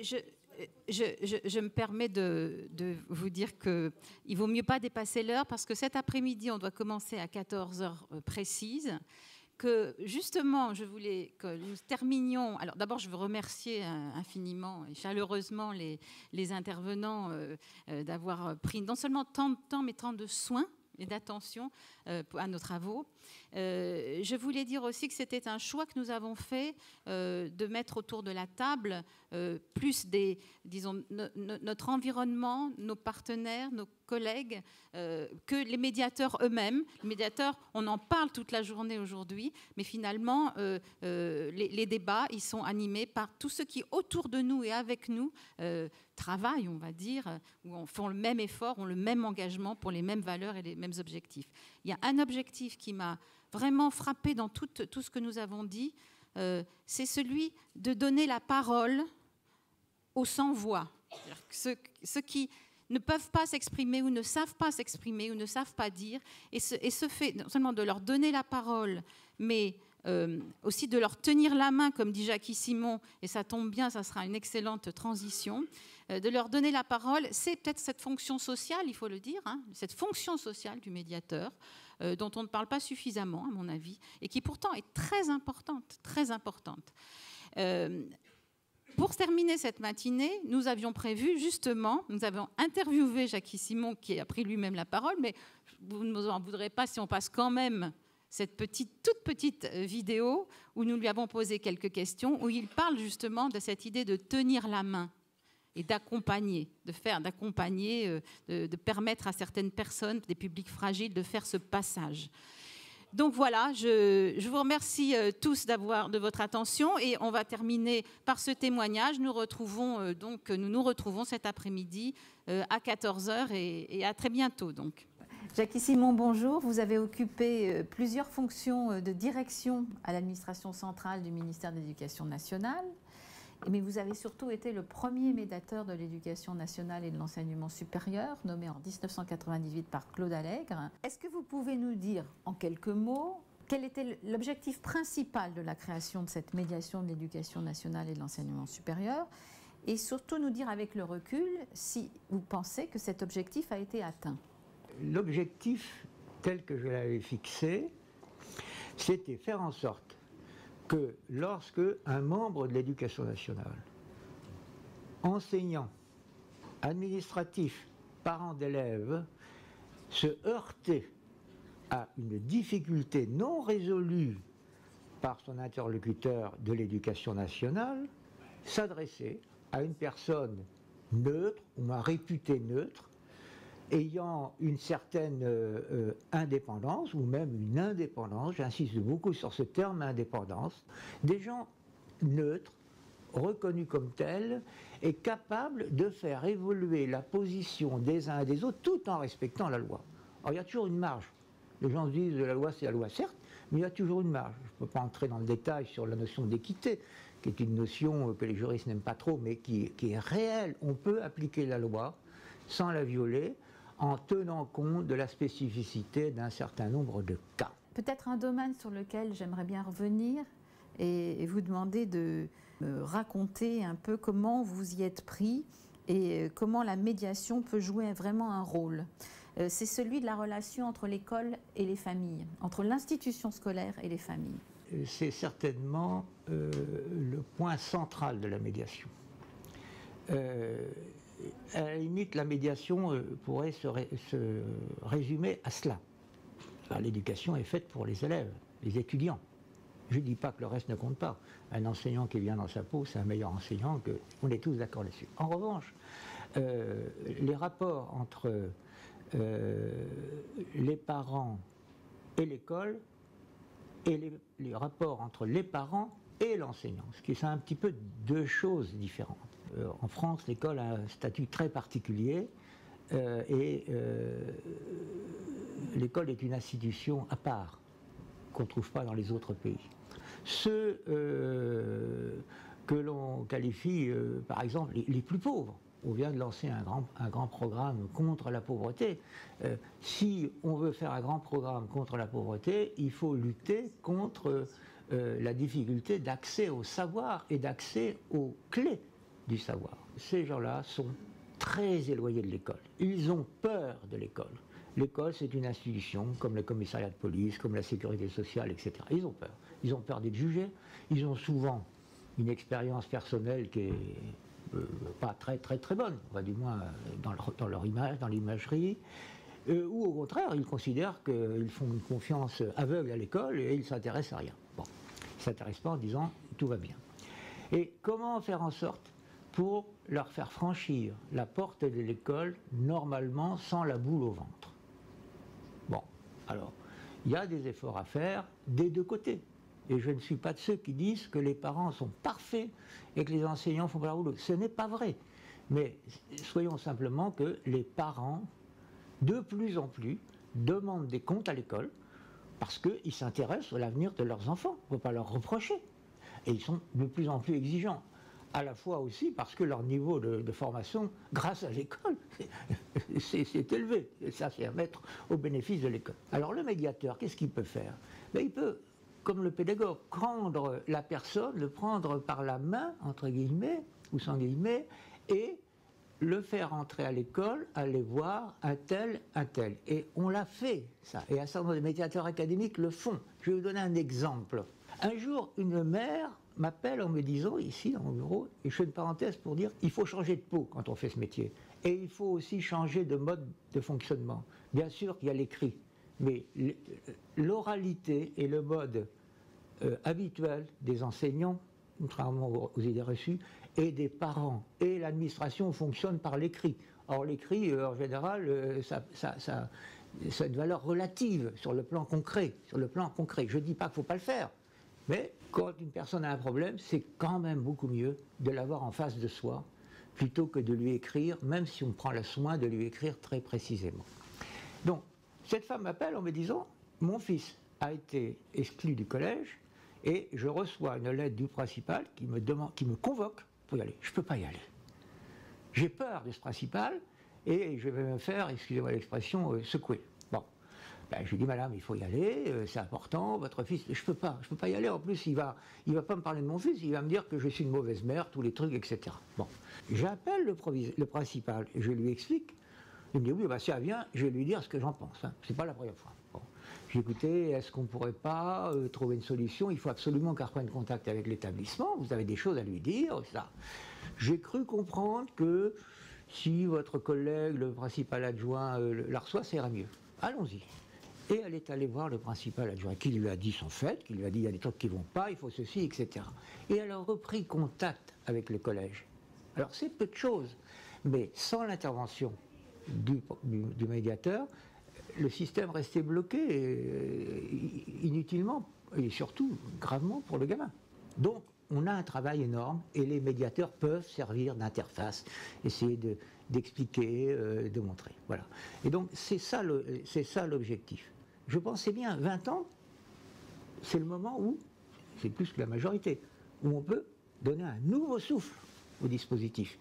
je, je me permets de vous dire qu'il ne vaut mieux pas dépasser l'heure parce que cet après-midi, on doit commencer à 14 heures précises. Que justement, je voulais que nous terminions. Alors d'abord, je veux remercier infiniment et chaleureusement les intervenants d'avoir pris non seulement tant de temps, mais tant de soins et d'attention à nos travaux. Je voulais dire aussi que c'était un choix que nous avons fait de mettre autour de la table plus disons, notre environnement, nos partenaires, nos collègues, que les médiateurs eux-mêmes. Les médiateurs, on en parle toute la journée aujourd'hui, mais finalement, les débats, ils sont animés par tous ceux qui, autour de nous et avec nous, travaillent, on va dire, ou font le même effort, ont le même engagement pour les mêmes valeurs et les mêmes objectifs. Il y a un objectif qui m'a vraiment frappé dans tout ce que nous avons dit, c'est celui de donner la parole aux sans-voix. Ceux qui ne peuvent pas s'exprimer ou ne savent pas s'exprimer ou ne savent pas dire, et ce fait non seulement de leur donner la parole, mais aussi de leur tenir la main, comme dit Jackie Simon, et ça tombe bien, ça sera une excellente transition, de leur donner la parole, c'est peut-être cette fonction sociale, il faut le dire, hein, cette fonction sociale du médiateur, dont on ne parle pas suffisamment, à mon avis, et qui pourtant est très importante, très importante. Pour terminer cette matinée, nous avions prévu justement, nous avons interviewé Jackie Simon qui a pris lui-même la parole, mais vous ne m'en voudrez pas si on passe quand même cette toute petite vidéo où nous lui avons posé quelques questions, où il parle justement de cette idée de tenir la main et d'accompagner, de permettre à certaines personnes, des publics fragiles, de faire ce passage. Donc voilà, je vous remercie tous de votre attention et on va terminer par ce témoignage. Nous nous retrouvons cet après-midi à 14 heures et à très bientôt. Donc. Jackie Simon, bonjour. Vous avez occupé plusieurs fonctions de direction à l'administration centrale du ministère de l'Éducation nationale. Mais vous avez surtout été le premier médiateur de l'éducation nationale et de l'enseignement supérieur, nommé en 1998 par Claude Allègre. Est-ce que vous pouvez nous dire, en quelques mots, quel était l'objectif principal de la création de cette médiation de l'éducation nationale et de l'enseignement supérieur? Et surtout nous dire avec le recul si vous pensez que cet objectif a été atteint. L'objectif, tel que je l'avais fixé, c'était faire en sorte que lorsque un membre de l'éducation nationale, enseignant, administratif, parent d'élèves, se heurtait à une difficulté non résolue par son interlocuteur de l'éducation nationale, s'adressait à une personne neutre, ou moins réputée neutre, ayant une certaine indépendance, ou même une indépendance, j'insiste beaucoup sur ce terme indépendance, des gens neutres, reconnus comme tels, et capables de faire évoluer la position des uns et des autres, tout en respectant la loi. Alors il y a toujours une marge. Les gens se disent la loi c'est la loi, certes, mais il y a toujours une marge. Je ne peux pas entrer dans le détail sur la notion d'équité, qui est une notion que les juristes n'aiment pas trop, mais qui est réelle. On peut appliquer la loi sans la violer, en tenant compte de la spécificité d'un certain nombre de cas. Peut-être un domaine sur lequel j'aimerais bien revenir et vous demander de me raconter un peu comment vous y êtes pris et comment la médiation peut jouer vraiment un rôle. C'est celui de la relation entre l'école et les familles, entre l'institution scolaire et les familles. C'est certainement le point central de la médiation. À la limite, la médiation pourrait se résumer à cela. L'éducation est faite pour les élèves, les étudiants. Je ne dis pas que le reste ne compte pas. Un enseignant qui est bien dans sa peau, c'est un meilleur enseignant, on est tous d'accord là-dessus. En revanche, les rapports entre les parents et l'école, et les rapports entre les parents et l'enseignant, ce qui est un petit peu deux choses différentes. En France, l'école a un statut très particulier et l'école est une institution à part qu'on ne trouve pas dans les autres pays. Ceux que l'on qualifie, par exemple, les plus pauvres, on vient de lancer un grand programme contre la pauvreté. Si on veut faire un grand programme contre la pauvreté, il faut lutter contre la difficulté d'accès au savoir et d'accès aux clés du savoir. Ces gens-là sont très éloignés de l'école. Ils ont peur de l'école. L'école, c'est une institution, comme le commissariat de police, comme la sécurité sociale, etc. Ils ont peur. Ils ont peur d'être jugés. Ils ont souvent une expérience personnelle qui est pas très bonne, enfin, du moins dans leur image, dans l'imagerie, ou au contraire, ils considèrent qu'ils font une confiance aveugle à l'école et ils ne s'intéressent à rien. Bon, ils ne s'intéressent pas en disant tout va bien. Et comment faire en sorte pour leur faire franchir la porte de l'école normalement sans la boule au ventre? Bon, alors, il y a des efforts à faire des deux côtés. Et je ne suis pas de ceux qui disent que les parents sont parfaits et que les enseignants font pas leur boulot. Ce n'est pas vrai. Mais soyons simplement que les parents, de plus en plus, demandent des comptes à l'école parce qu'ils s'intéressent à l'avenir de leurs enfants. On ne peut pas leur reprocher. Et ils sont de plus en plus exigeants. À la fois aussi parce que leur niveau de formation, grâce à l'école, c'est élevé. Et ça, c'est à mettre au bénéfice de l'école. Alors le médiateur, qu'est-ce qu'il peut faire? Ben, il peut, comme le pédagogue, prendre la personne, le prendre par la main, entre guillemets, ou sans guillemets, et le faire entrer à l'école, aller voir un tel. Et on l'a fait, ça. Et un certain nombre de médiateurs académiques le font. Je vais vous donner un exemple. Un jour, une mère m'appelle en me disant, ici dans mon bureau, et je fais une parenthèse pour dire, il faut changer de peau quand on fait ce métier. Et il faut aussi changer de mode de fonctionnement. Bien sûr qu'il y a l'écrit, mais l'oralité et le mode habituel des enseignants, contrairement aux idées reçues, et des parents. Et l'administration fonctionne par l'écrit. Or l'écrit, en général, ça a une valeur relative sur le plan concret. Je ne dis pas qu'il ne faut pas le faire. Mais quand une personne a un problème, c'est quand même beaucoup mieux de l'avoir en face de soi plutôt que de lui écrire, même si on prend le soin de lui écrire très précisément. Donc, cette femme m'appelle en me disant « Mon fils a été exclu du collège et je reçois une lettre du principal qui me convoque pour y aller. Je ne peux pas y aller. J'ai peur de ce principal et je vais me faire, excusez-moi l'expression, secouer. » Bon. Ben, je lui dis, madame, il faut y aller, c'est important, votre fils, je peux pas y aller, en plus il va pas me parler de mon fils, il va me dire que je suis une mauvaise mère, tous les trucs, etc. Bon, j'appelle le principal, et je lui explique, il me dit, oui, bah, si elle vient, je vais lui dire ce que j'en pense, hein. C'est pas la première fois. Bon. J'ai écouté, est-ce qu'on pourrait pas trouver une solution, il faut absolument qu'elle reprenne contact avec l'établissement, vous avez des choses à lui dire, ça. J'ai cru comprendre que si votre collègue, le principal adjoint, la reçoit, ça ira mieux. Allons-y. Et elle est allée voir le principal adjoint qui lui a dit son fait, qui lui a dit il y a des trucs qui ne vont pas, il faut ceci, etc. Et elle a repris contact avec le collège. Alors c'est peu de choses, mais sans l'intervention du médiateur, le système restait bloqué inutilement et surtout gravement pour le gamin. Donc on a un travail énorme et les médiateurs peuvent servir d'interface, essayer d'expliquer, de montrer. Voilà. Et donc c'est ça l'objectif. Je pensais bien, 20 ans, c'est le moment où, c'est plus que la majorité, où on peut donner un nouveau souffle au dispositif.